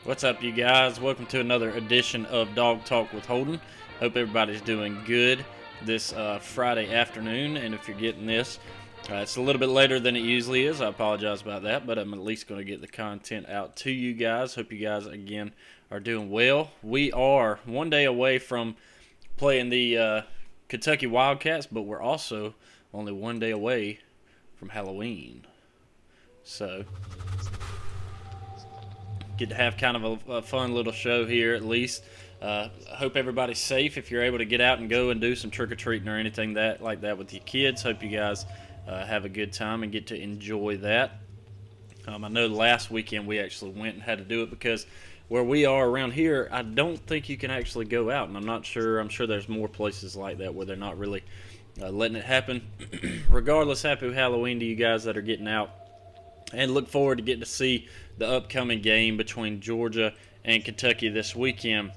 What's up, you guys? Welcome to another edition of Dog Talk with Holden. Hope everybody's doing good this Friday afternoon. And if you're getting this, it's a little bit later than it usually is. I apologize about that, but I'm at least going to get the content out to you guys. Hope you guys, again, are doing well. We are one day away from playing the Kentucky Wildcats, but we're also only one day away from Halloween. So get to have kind of a fun little show here at least. Hope everybody's safe. If you're able to get out and go and do some trick-or-treating or anything like that with your kids, hope you guys have a good time and get to enjoy that. I know last weekend we actually went and had to do it because where we are around here, I don't think you can actually go out, and I'm sure there's more places like that where they're not really letting it happen. Regardless, happy Halloween to you guys that are getting out, and look forward to getting to see the upcoming game between Georgia and Kentucky this weekend.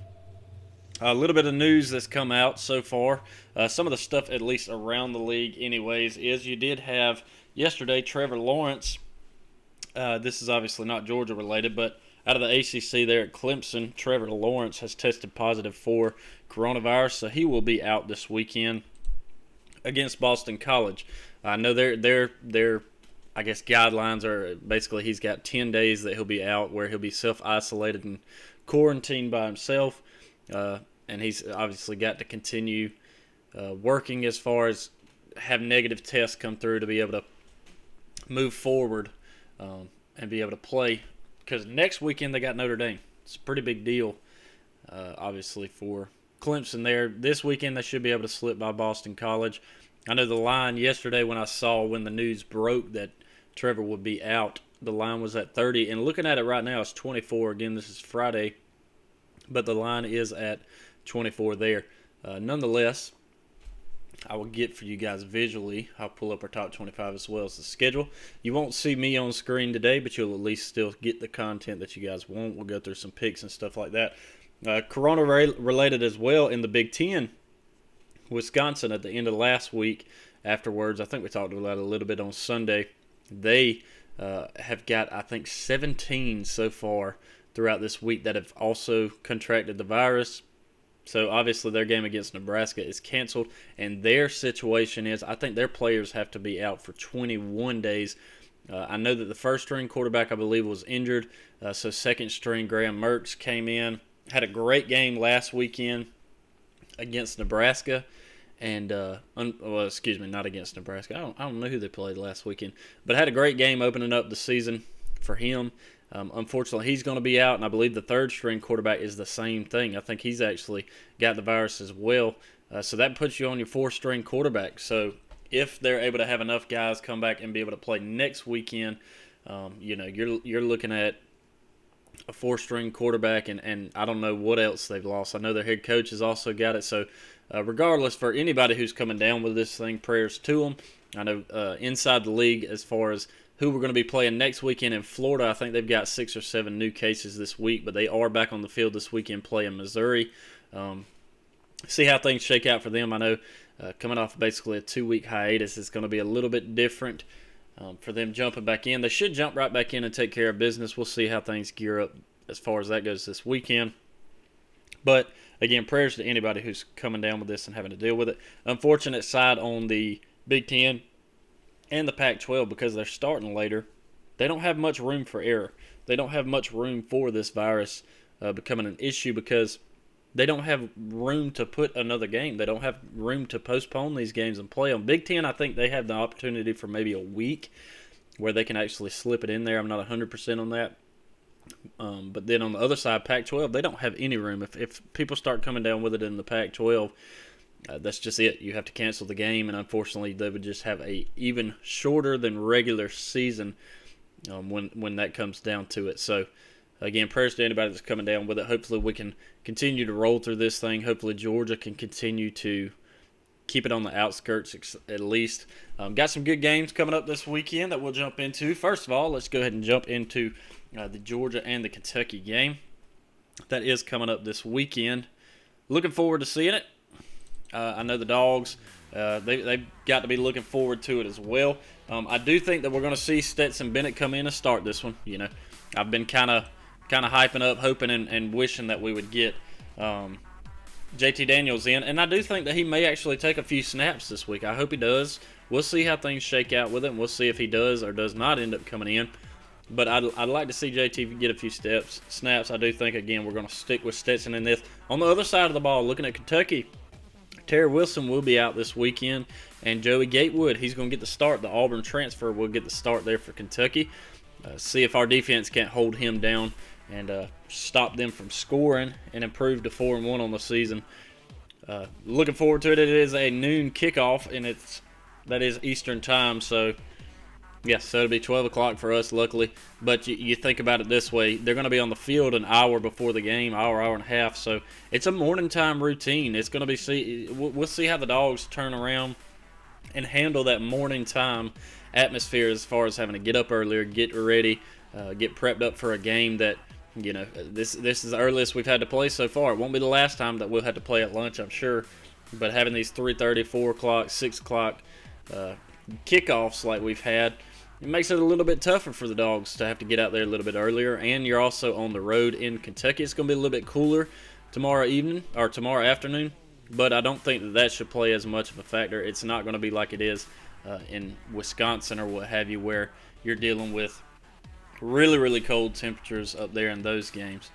A little bit of news that's come out so far. Some of the stuff, at least around the league anyways, is you did have yesterday Trevor Lawrence. This is obviously not Georgia related, but out of the ACC there at Clemson, Trevor Lawrence has tested positive for coronavirus, so he will be out this weekend against Boston College. I know their I guess guidelines are basically he's got 10 days that he'll be out where he'll be self-isolated and quarantined by himself. And he's obviously got to continue working as far as have negative tests come through to be able to move forward and be able to play. Because next weekend they got Notre Dame. It's a pretty big deal, obviously, for Clemson there. This weekend they should be able to slip by Boston College. I know the line yesterday when the news broke that Trevor would be out, the line was at 30. And looking at it right now, it's 24. Again, this is Friday, but the line is at 24 there. Nonetheless, I will get for you guys visually. I'll pull up our top 25 as well as the schedule. You won't see me on screen today, but you'll at least still get the content that you guys want. We'll go through some picks and stuff like that. Corona-related as well in the Big Ten. Wisconsin at the end of last week afterwards, I think we talked about it a little bit on Sunday, they have got, I think, 17 so far throughout this week that have also contracted the virus. So obviously their game against Nebraska is canceled, and their situation is I think their players have to be out for 21 days. I know that the first-string quarterback, I believe, was injured, so second-string Graham Mertz came in, had a great game last weekend against Nebraska, and not against Nebraska. I don't know who they played last weekend, but had a great game opening up the season for him. Unfortunately, he's going to be out, and I believe the third-string quarterback is the same thing. I think he's actually got the virus as well. So that puts you on your four-string quarterback. So if they're able to have enough guys come back and be able to play next weekend, you're looking at a four-string quarterback, and I don't know what else they've lost. I know their head coach has also got it. So regardless, for anybody who's coming down with this thing, prayers to them. I know inside the league, as far as who we're going to be playing next weekend in Florida, I think they've got 6 or 7 new cases this week, but they are back on the field this weekend playing Missouri. See how things shake out for them. I know coming off basically a 2-week hiatus, it's going to be a little bit different for them jumping back in. They should jump right back in and take care of business. We'll see how things gear up as far as that goes this weekend. But, again, prayers to anybody who's coming down with this and having to deal with it. Unfortunate side on the Big Ten and the Pac-12, because they're starting later, they don't have much room for error. They don't have much room for this virus becoming an issue because they don't have room to put another game. They don't have room to postpone these games and play them. Big Ten, I think they have the opportunity for maybe a week where they can actually slip it in there. I'm not 100% on that. But then on the other side, Pac-12, they don't have any room. If people start coming down with it in the Pac-12, that's just it. You have to cancel the game, and unfortunately, they would just have a even shorter than regular season when that comes down to it. So, again, prayers to anybody that's coming down with it. Hopefully, we can continue to roll through this thing. Hopefully, Georgia can continue to keep it on the outskirts at least. Got some good games coming up this weekend that we'll jump into. First of all, let's go ahead and jump into the Georgia and the Kentucky game. That is coming up this weekend. Looking forward to seeing it. I know the Dogs, they've got to be looking forward to it as well. I do think that we're going to see Stetson Bennett come in and start this one. I've been kind of kind of hyping up, hoping and wishing that we would get JT Daniels in. And I do think that he may actually take a few snaps this week. I hope he does. We'll see how things shake out with him. We'll see if he does or does not end up coming in. But I'd like to see JT get a few snaps. I do think, again, we're going to stick with Stetson in this. On the other side of the ball, looking at Kentucky, Terry Wilson will be out this weekend, and Joey Gatewood, he's going to get the start. The Auburn transfer will get the start there for Kentucky. See if our defense can't hold him down and stop them from scoring and improve to 4-1 on the season. Looking forward to it. It is a noon kickoff, and that is Eastern time, so yes, so it'll be 12 o'clock for us, luckily. But you think about it this way. They're going to be on the field an hour before the game, hour and a half. So it's a morning time routine. It's going to be we'll see how the Dogs turn around and handle that morning time atmosphere as far as having to get up earlier, get ready, get prepped up for a game that, this is the earliest we've had to play so far. It won't be the last time that we'll have to play at lunch, I'm sure. But having these 3:30, 4 o'clock, 6 o'clock kickoffs like we've had, it makes it a little bit tougher for the Dogs to have to get out there a little bit earlier. And you're also on the road in Kentucky. It's going to be a little bit cooler tomorrow afternoon. But I don't think that should play as much of a factor. It's not going to be like it is in Wisconsin or what have you, where you're dealing with really, really cold temperatures up there in those games.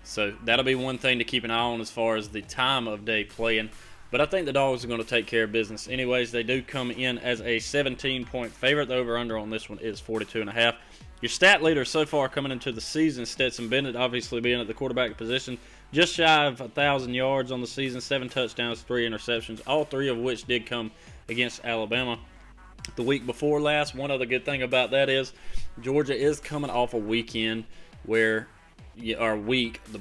So that'll be one thing to keep an eye on as far as the time of day playing. But I think the Dogs are going to take care of business. Anyways, they do come in as a 17-point favorite. The over-under on this one is 42.5. Your stat leader so far coming into the season, Stetson Bennett, obviously being at the quarterback position, just shy of 1,000 yards on the season, 7 touchdowns, 3 interceptions, all 3 of which did come against Alabama the week before last. One other good thing about that is Georgia is coming off a weekend where the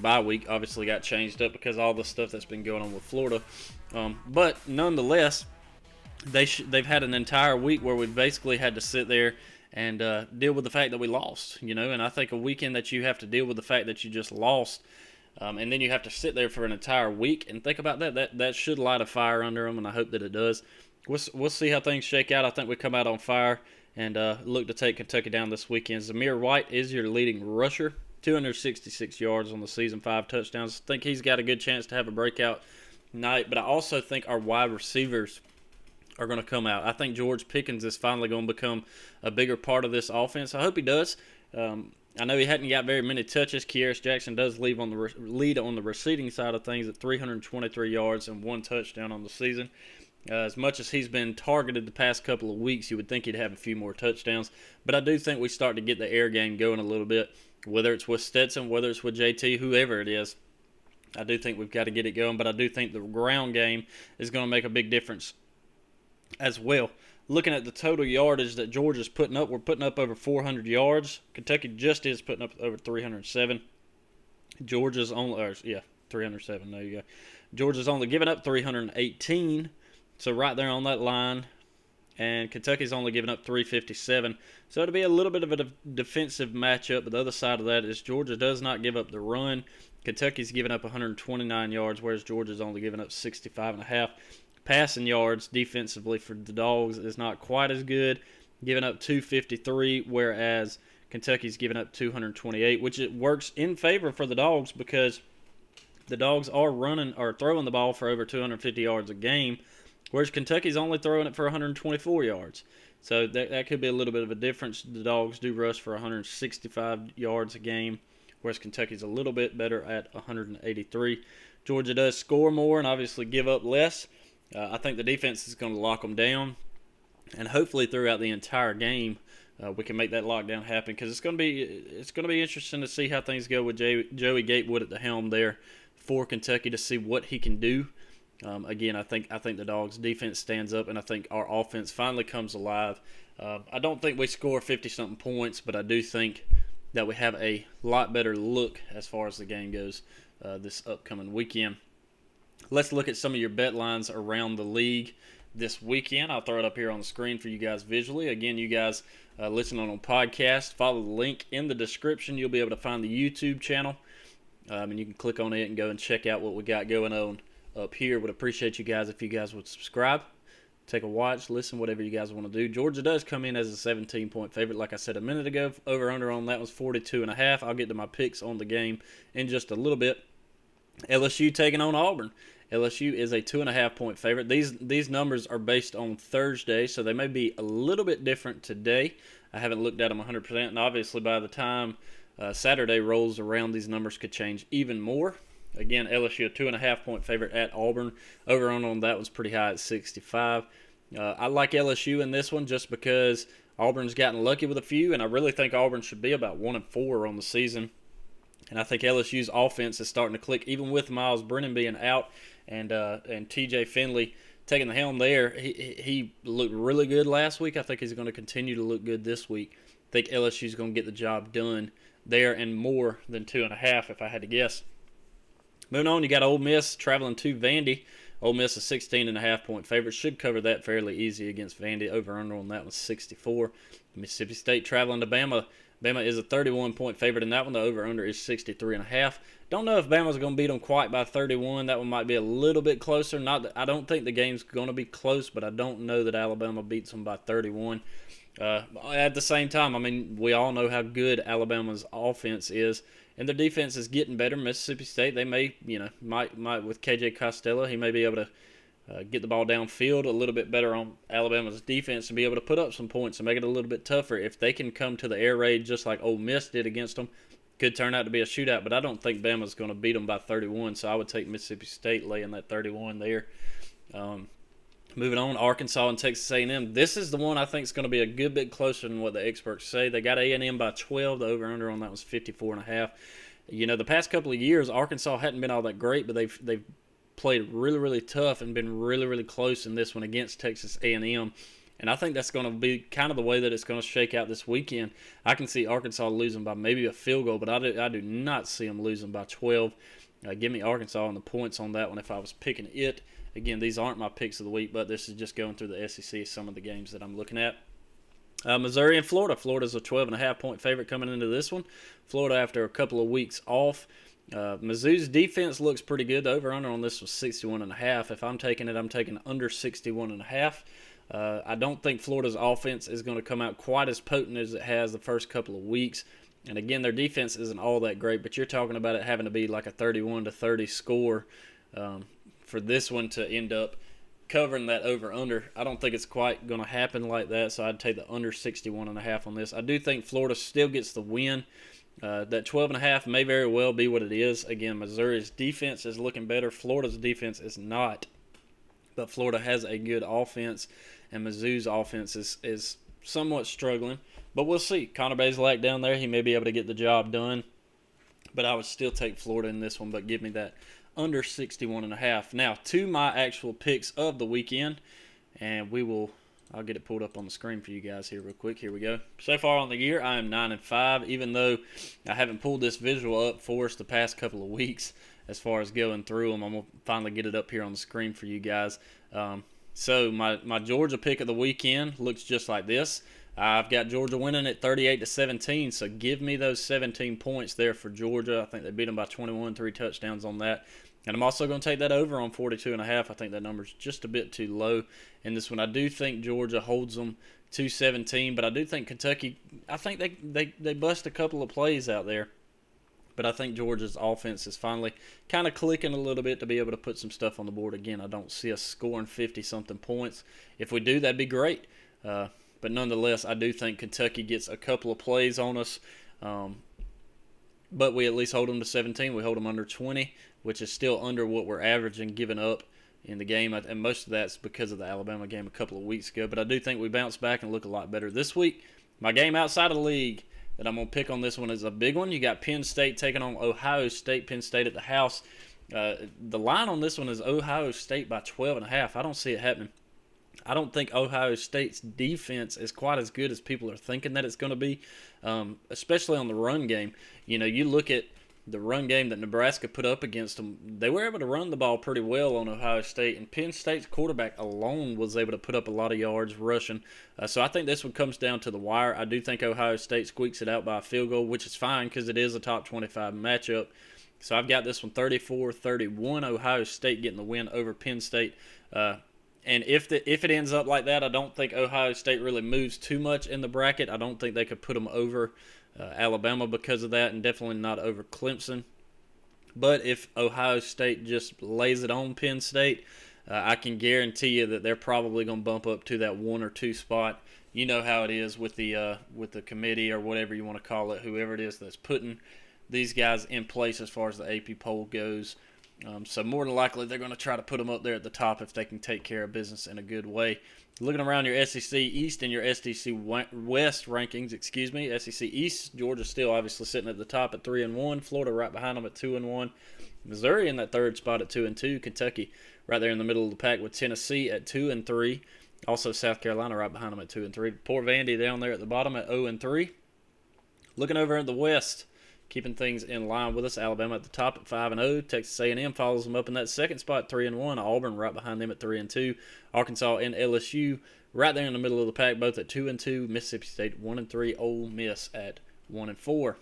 bye week obviously got changed up because of all the stuff that's been going on with Florida. But nonetheless, they've had an entire week where we've basically had to sit there and deal with the fact that we lost. And I think a weekend that you have to deal with the fact that you just lost, and then you have to sit there for an entire week and think about that should light a fire under them, and I hope that it does. We'll see how things shake out. I think we come out on fire and look to take Kentucky down this weekend. Zamir White is your leading rusher, 266 yards on the season, 5 touchdowns. I think he's got a good chance to have a breakout night, but I also think our wide receivers are going to come out. I think George Pickens is finally going to become a bigger part of this offense. I hope he does. I know he hadn't got very many touches. Kearis Jackson does lead on the receiving side of things at 323 yards and 1 touchdown on the season. As much as he's been targeted the past couple of weeks, you would think he'd have a few more touchdowns. But I do think we start to get the air game going a little bit, whether it's with Stetson, whether it's with JT, whoever it is. I do think we've got to get it going, but I do think the ground game is going to make a big difference as well. Looking at the total yardage that Georgia's putting up, we're putting up over 400 yards. Kentucky just is putting up over 307. Georgia's only, 307. There you go. Georgia's only giving up 318. So right there on that line, and Kentucky's only giving up 357. So it'll be a little bit of a defensive matchup, but the other side of that is Georgia does not give up the run. Kentucky's giving up 129 yards, whereas Georgia's only giving up 65.5. Passing yards defensively for the Dogs is not quite as good, giving up 253, whereas Kentucky's giving up 228, which it works in favor for the Dogs because the Dogs are throwing the ball for over 250 yards a game, whereas Kentucky's only throwing it for 124 yards. So that could be a little bit of a difference. The Dogs do rush for 165 yards a game, whereas Kentucky's a little bit better at 183. Georgia does score more and obviously give up less. I think the defense is going to lock them down, and hopefully throughout the entire game we can make that lockdown happen because it's going to be interesting to see how things go with Joey Gatewood at the helm there for Kentucky to see what he can do. Again, I think the Dogs' defense stands up, and I think our offense finally comes alive. I don't think we score 50-something points, but I do think that we have a lot better look as far as the game goes this upcoming weekend. Let's look at some of your bet lines around the league this weekend. I'll throw it up here on the screen for you guys visually. Again, you guys listening on podcast, follow the link in the description. You'll be able to find the YouTube channel, and you can click on it and go and check out what we got going on up here. Would appreciate you guys if you guys would subscribe take a watch, listen, whatever you guys want to do. Georgia does come in as a 17-point favorite. Like I said a minute ago, over-under on that was 42.5. I'll get to my picks on the game in just a little bit. LSU taking on Auburn. LSU is a 2.5-point favorite. These numbers are based on Thursday, so they may be a little bit different today. I haven't looked at them 100%, and obviously by the time Saturday rolls around, these numbers could change even more. Again, LSU a 2.5-point favorite at Auburn. Over on that was pretty high at 65. I like LSU in this one just because Auburn's gotten lucky with a few, and I really think Auburn should be about 1-4 on the season. And I think LSU's offense is starting to click, even with Miles Brennan being out and T.J. Finley taking the helm there. He looked really good last week. I think he's going to continue to look good this week. I think LSU's going to get the job done there and more than 2.5 if I had to guess. Moving on, you got Ole Miss traveling to Vandy. Ole Miss is 16.5-point favorite. Should cover that fairly easy against Vandy. Over-under on that was 64. Mississippi State traveling to Bama. Bama is a 31-point favorite in that one. The over-under is 63.5. Don't know if Bama's going to beat them quite by 31. That one might be a little bit closer. I don't think the game's going to be close, but I don't know that Alabama beats them by 31. At the same time, I mean, we all know how good Alabama's offense is, and their defense is getting better. Mississippi State, they might with KJ Costello, he may be able to get the ball downfield a little bit better on Alabama's defense and be able to put up some points and make it a little bit tougher. If they can come to the air raid just like Ole Miss did against them, could turn out to be a shootout, but I don't think Bama's going to beat them by 31, so I would take Mississippi State laying that 31 there. Moving on, Arkansas and Texas A&M. This is the one I think is going to be a good bit closer than what the experts say. They got A&M by 12. The over-under on that was 54.5. You know, the past couple of years, Arkansas hadn't been all that great, but they've played really, really tough and been really, really close in this one against Texas A&M. And I think that's going to be kind of the way that it's going to shake out this weekend. I can see Arkansas losing by maybe a field goal, but I do not see them losing by 12. Give me Arkansas and the points on that one if I was picking it. Again, these aren't my picks of the week, but this is just going through the SEC, some of the games that I'm looking at. Missouri and Florida. Florida's a 12.5-point favorite coming into this one. Florida after a couple of weeks off. Mizzou's defense looks pretty good. The over-under on this was 61.5. If I'm taking it, I'm taking under 61.5. I don't think Florida's offense is going to come out quite as potent as it has the first couple of weeks. And again, their defense isn't all that great, but you're talking about it having to be like a 31-30 score for this one to end up covering that over-under. I don't think it's quite going to happen like that, so I'd take the under 61.5 on this. I do think Florida still gets the win. That 12.5 may very well be what it is. Again, Missouri's defense is looking better. Florida's defense is not. But Florida has a good offense, and Mizzou's offense is somewhat struggling. But we'll see. Connor Bazelak down there, he may be able to get the job done. But I would still take Florida in this one, but give me that under 61.5. Now, to my actual picks of the weekend, and I'll get it pulled up on the screen for you guys here real quick. Here we go. So far on the year, I am 9-5, even though I haven't pulled this visual up for us the past couple of weeks as far as going through them. I'm going to finally get it up here on the screen for you guys. So my Georgia pick of the weekend looks just like this. I've got Georgia winning at 38-17, so give me those 17 points there for Georgia. I think they beat them by 21, 3 touchdowns on that. And I'm also going to take that over on 42.5. I think that number's just a bit too low in this one. I do think Georgia holds them to 17, but I do think Kentucky, I think they bust a couple of plays out there. But I think Georgia's offense is finally kind of clicking a little bit to be able to put some stuff on the board. Again, I don't see us scoring 50-something points. If we do, that'd be great. But nonetheless, I do think Kentucky gets a couple of plays on us. But we at least hold them to 17. We hold them under 20, which is still under what we're averaging giving up in the game. And most of that's because of the Alabama game a couple of weeks ago. But I do think we bounce back and look a lot better this week. My game outside of the league that I'm going to pick on this one is a big one. You got Penn State taking on Ohio State. Penn State at the house. The line on this one is Ohio State by 12.5. I don't see it happening. I don't think Ohio State's defense is quite as good as people are thinking that it's going to be, especially on the run game. You know, you look at the run game that Nebraska put up against them. They were able to run the ball pretty well on Ohio State, and Penn State's quarterback alone was able to put up a lot of yards rushing. So I think this one comes down to the wire. I do think Ohio State squeaks it out by a field goal, which is fine because it is a top 25 matchup. So I've got this one 34-31, Ohio State getting the win over Penn State. And if it ends up like that, I don't think Ohio State really moves too much in the bracket. I don't think they could put them over Alabama because of that, and definitely not over Clemson. But if Ohio State just lays it on Penn State, I can guarantee you that they're probably going to bump up to that 1 or 2 spot. You know how it is with the committee or whatever you want to call it, whoever it is that's putting these guys in place as far as the AP poll goes. So more than likely, they're going to try to put them up there at the top if they can take care of business in a good way. Looking around your SEC East and your SEC West rankings, SEC East, Georgia still obviously sitting at the top at 3-1. Florida right behind them at 2-1. Missouri in that third spot at 2-2. Kentucky right there in the middle of the pack with Tennessee at 2-3. Also South Carolina right behind them at 2-3. Poor Vandy down there at the bottom at 0-3. Looking over at the West, keeping things in line with us, Alabama at the top at 5-0. Texas A&M follows them up in that second spot, 3-1. Auburn right behind them at 3-2. Arkansas and LSU right there in the middle of the pack, both at 2-2. Mississippi State 1-3. Ole Miss at 1-4.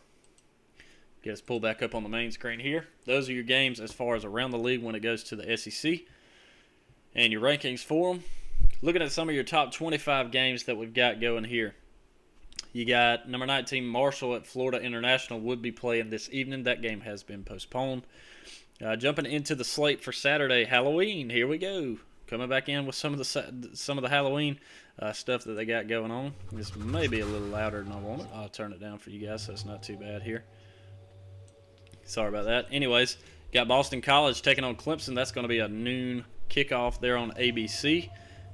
Get us pulled back up on the main screen here. Those are your games as far as around the league when it goes to the SEC. And your rankings for them. Looking at some of your top 25 games that we've got going here. You got number 19, Marshall at Florida International would be playing this evening. That game has been postponed. Jumping into the slate for Saturday, Halloween. Here we go. Coming back in with some of the Halloween stuff that they got going on. This may be a little louder than I want it. I'll turn it down for you guys so it's not too bad here. Sorry about that. Anyways, got Boston College taking on Clemson. That's going to be a noon kickoff there on ABC.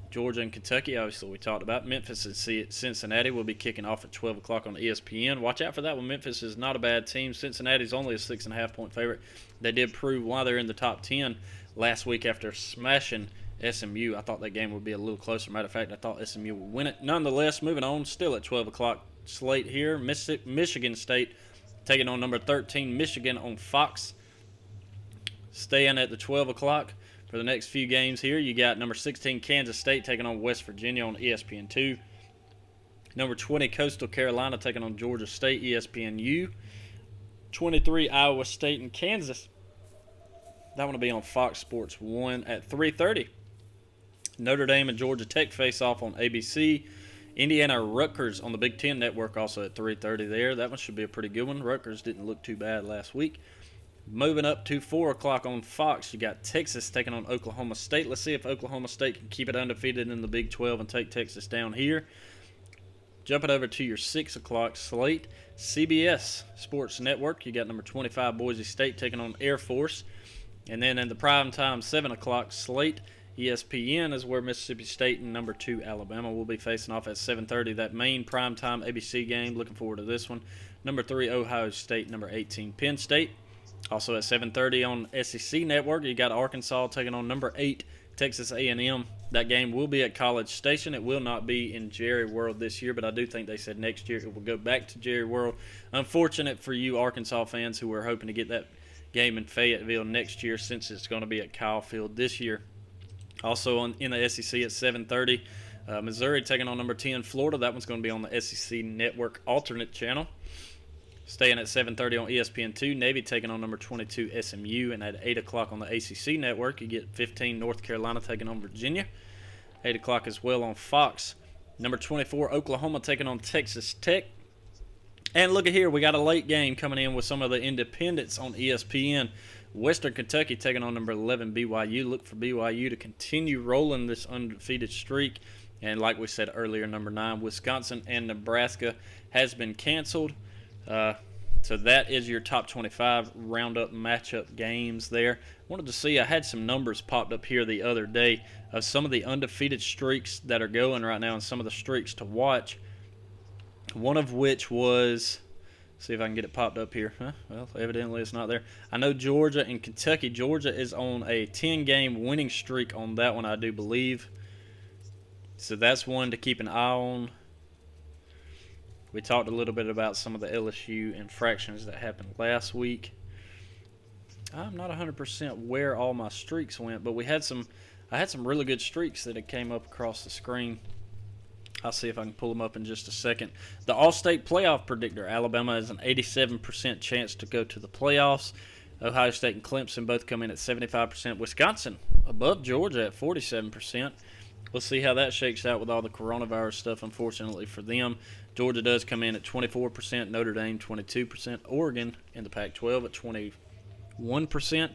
Georgia and Kentucky, obviously we talked about. Memphis and Cincinnati will be kicking off at 12 o'clock on ESPN. Watch out for that one. Memphis is not a bad team. Cincinnati's only a 6.5-point favorite. They did prove why they're in the top 10 last week after smashing SMU. I thought that game would be a little closer. Matter of fact, I thought SMU would win it. Nonetheless, moving on, still at 12 o'clock slate here. Michigan State taking on number 13, Michigan on Fox. Staying at the 12 o'clock. For the next few games here, you got number 16, Kansas State taking on West Virginia on ESPN2. Number 20, Coastal Carolina taking on Georgia State, ESPNU. 23, Iowa State and Kansas. That one will be on Fox Sports 1 at 3:30. Notre Dame and Georgia Tech face off on ABC. Indiana Rutgers on the Big Ten Network also at 3:30 there. That one should be a pretty good one. Rutgers didn't look too bad last week. Moving up to 4 o'clock on Fox, you got Texas taking on Oklahoma State. Let's see if Oklahoma State can keep it undefeated in the Big 12 and take Texas down here. Jumping over to your 6 o'clock slate, CBS Sports Network. You got number 25, Boise State taking on Air Force. And then in the primetime 7 o'clock slate, ESPN is where Mississippi State and number 2, Alabama will be facing off at 7:30. That main primetime ABC game. Looking forward to this one. Number 3, Ohio State. Number 18, Penn State. Also at 7:30 on SEC Network, you got Arkansas taking on number 8, Texas A&M. That game will be at College Station. It will not be in Jerry World this year, but I do think they said next year it will go back to Jerry World. Unfortunate for you Arkansas fans who were hoping to get that game in Fayetteville next year since it's going to be at Kyle Field this year. Also in the SEC at 7:30, Missouri taking on number 10, Florida. That one's going to be on the SEC Network alternate channel. Staying at 7:30 on ESPN2, Navy taking on number 22, SMU. And at 8 o'clock on the ACC Network, you get 15, North Carolina taking on Virginia. 8 o'clock as well on Fox. Number 24, Oklahoma taking on Texas Tech. And look at here, we got a late game coming in with some of the independents on ESPN. Western Kentucky taking on number 11, BYU. Look for BYU to continue rolling this undefeated streak. And like we said earlier, number 9, Wisconsin and Nebraska has been canceled. So that is your top 25 roundup matchup games there. Wanted to see, I had some numbers popped up here the other day of some of the undefeated streaks that are going right now and some of the streaks to watch. One of which was, see if I can get it popped up here. Well, evidently it's not there. I know Georgia and Kentucky. Georgia is on a 10-game winning streak on that one, I do believe. So that's one to keep an eye on. We talked a little bit about some of the LSU infractions that happened last week. I'm not 100% where all my streaks went, but I had some really good streaks that had came up across the screen. I'll see if I can pull them up in just a second. The All-State Playoff Predictor. Alabama has an 87% chance to go to the playoffs. Ohio State and Clemson both come in at 75%. Wisconsin above Georgia at 47%. we'll see how that shakes out with all the coronavirus stuff, unfortunately for them. Georgia does come in at 24%, Notre Dame 22%, Oregon in the Pac-12 at 21%.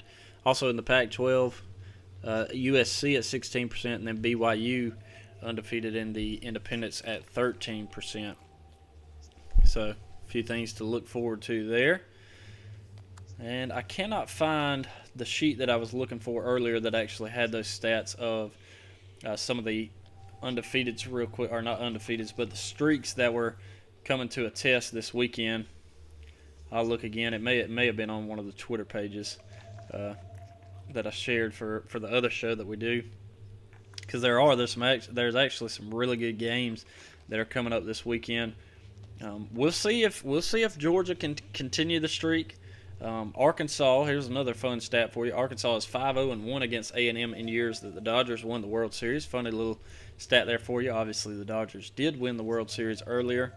Also in the Pac-12, USC at 16%, and then BYU undefeated in the independents at 13%. So a few things to look forward to there. And I cannot find the sheet that I was looking for earlier that actually had those stats of some of the undefeateds real quick, or not undefeateds, but the streaks that were coming to a test this weekend. I'll look again. It may have been on one of the Twitter pages that I shared for the other show that we do, because there's actually some really good games that are coming up this weekend. We'll see if Georgia can continue the streak. Arkansas, here's another fun stat for you. Arkansas is 5-0-1 against A&M in years that the Dodgers won the World Series. Funny little stat there for you. Obviously, the Dodgers did win the World Series earlier.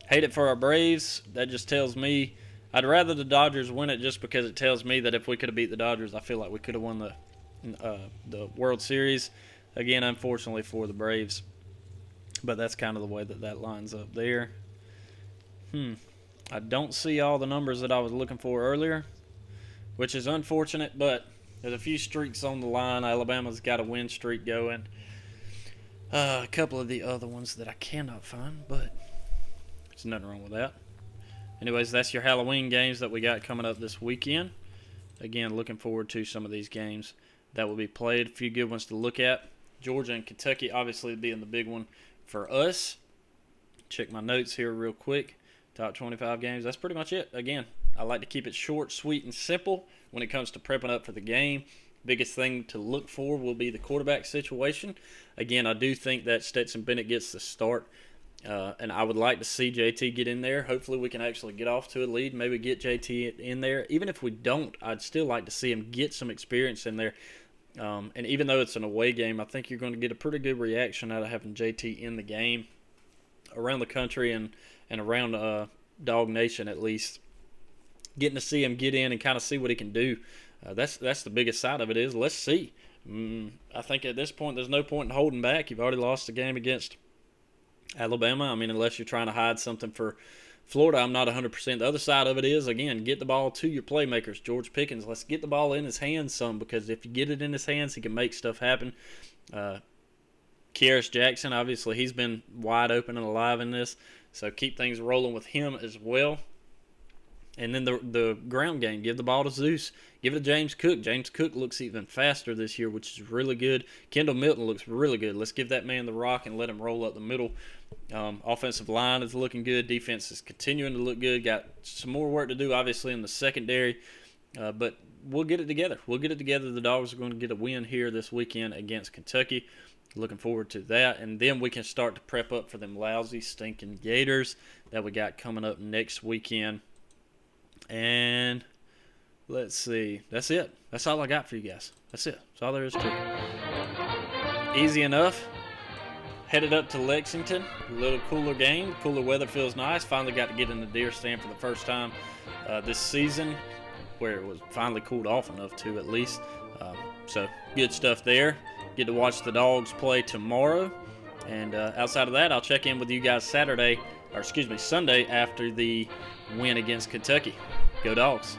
Hate it for our Braves. That just tells me I'd rather the Dodgers win it, just because it tells me that if we could have beat the Dodgers, I feel like we could have won the World Series. Again, unfortunately for the Braves. But that's kind of the way that lines up there. I don't see all the numbers that I was looking for earlier, which is unfortunate, but there's a few streaks on the line. Alabama's got a win streak going. A couple of the other ones that I cannot find, but there's nothing wrong with that. Anyways, that's your Halloween games that we got coming up this weekend. Again, looking forward to some of these games that will be played. A few good ones to look at. Georgia and Kentucky obviously being the big one for us. Check my notes here real quick. Top 25 games. That's pretty much it. Again, I like to keep it short, sweet, and simple when it comes to prepping up for the game. Biggest thing to look for will be the quarterback situation. Again, I do think that Stetson Bennett gets the start, and I would like to see JT get in there. Hopefully we can actually get off to a lead, maybe get JT in there. Even if we don't, I'd still like to see him get some experience in there. And even though it's an away game, I think you're going to get a pretty good reaction out of having JT in the game around the country and around Dawg Nation, at least. Getting to see him get in and kind of see what he can do. That's the biggest side of it is let's see. I think at this point there's no point in holding back. You've already lost the game against Alabama. I mean, unless you're trying to hide something for Florida, I'm not 100%. The other side of it is, again, get the ball to your playmakers. George Pickens, let's get the ball in his hands some, because if you get it in his hands, he can make stuff happen. Kearis Jackson, obviously, he's been wide open and alive in this, so keep things rolling with him as well. And then the ground game, give the ball to Zeus. Give it to James Cook. James Cook looks even faster this year, which is really good. Kendall Milton looks really good. Let's give that man the rock and let him roll up the middle. Offensive line is looking good. Defense is continuing to look good. Got some more work to do, obviously, in the secondary. But we'll get it together. We'll get it together. The Dogs are going to get a win here this weekend against Kentucky. Looking forward to that. And then we can start to prep up for them lousy, stinking Gators that we got coming up next weekend. And let's see. That's it. That's all I got for you guys. That's it. That's all there is to it. Easy enough. Headed up to Lexington. A little cooler game. Cooler weather feels nice. Finally got to get in the deer stand for the first time this season, where it was finally cooled off enough to, at least. So good stuff there. Get to watch the Dogs play tomorrow. And outside of that, I'll check in with you guys Sunday after the win against Kentucky. Go Dogs.